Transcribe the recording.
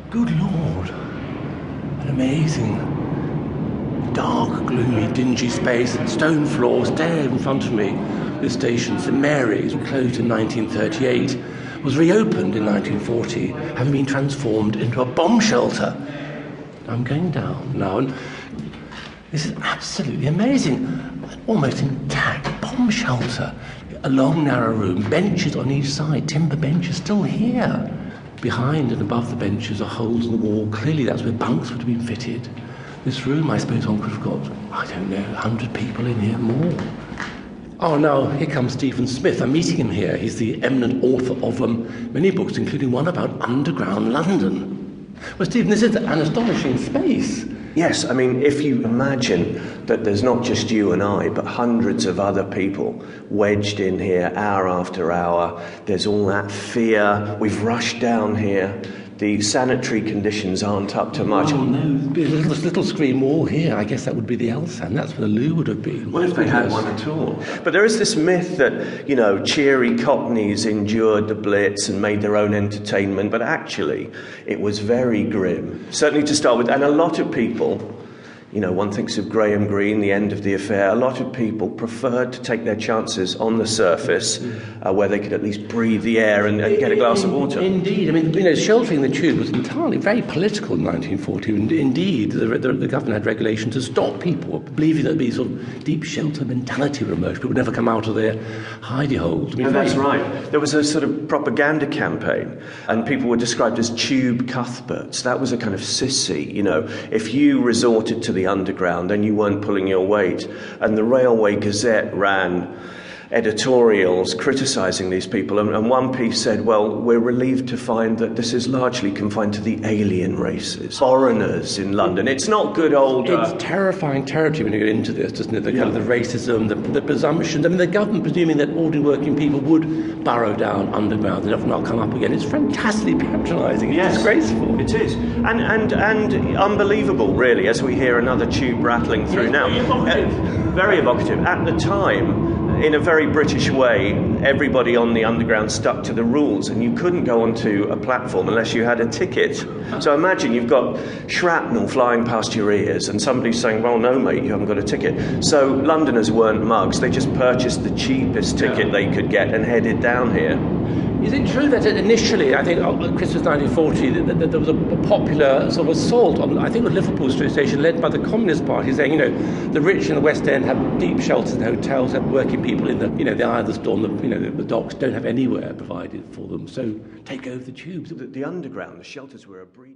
Good Lord. An amazing, dark, gloomy, dingy space, stone floors there in front of me. This station, St Mary's, closed in 1938, was reopened in 1940, having been transformed into a bomb shelter. I'm going down now, and this is absolutely amazing. An almost intact bomb shelter. A long, narrow room, benches on each side, timber benches still here. Behind and above the benches are holes in the wall. Clearly that's where bunks would have been fitted. This room, I suppose, could have got, 100 people in here, more. Oh, now, here comes Stephen Smith. I'm meeting him here. He's the eminent author of many books, including one about underground London. Well, Stephen, this is an astonishing space. Yes, I mean, if you imagine that there's not just you and I, but hundreds of other people wedged in here hour after hour, there's all that fear. We've rushed down here. The sanitary conditions aren't up to much. Oh, no, there's a little screen wall here. I guess that would be the Elsan. That's where the loo would have been. Well, if they had one at all. But there is this myth that, cheery Cockneys endured the Blitz and made their own entertainment, but actually it was very grim, certainly to start with. And a lot of people, one thinks of Graham Greene, the end of the affair. A lot of people preferred to take their chances on the surface where they could at least breathe the air and get a glass of water. Indeed. I mean, sheltering the tube was entirely very political in 1940. And indeed, the government had regulation to stop people believing that there'd be sort of deep shelter mentality would emerge. People would never come out of their hidey holes. That's right. There was a sort of propaganda campaign, and people were described as tube Cuthberts. That was a kind of sissy, If you resorted to the underground, then you weren't pulling your weight. And the Railway Gazette ran editorials criticising these people, and one piece said, well, we're relieved to find that this is largely confined to the alien races, foreigners in London. It's not good old... It's terrifying territory when you get into this, doesn't it? The kind of the racism, the presumptions. I mean, the government presuming that ordinary working people would burrow down underground and not come up again. It's fantastically patronising. It's disgraceful. It is. And unbelievable, really, as we hear another tube rattling through now. Very evocative. At the time, in a very British way, everybody on the underground stuck to the rules, and you couldn't go onto a platform unless you had a ticket. So imagine you've got shrapnel flying past your ears and somebody's saying, well, no, mate, you haven't got a ticket. So Londoners weren't mugs. They just purchased the cheapest ticket they could get and headed down here. Is it true that initially, I think Christmas 1940, that there was a popular sort of assault on, I think, the Liverpool Street Station led by the Communist Party, saying, the rich in the West End have deep shelters in hotels, have working people in the eye of the storm, the docks don't have anywhere provided for them, so take over the tubes. The underground, the shelters were a breed.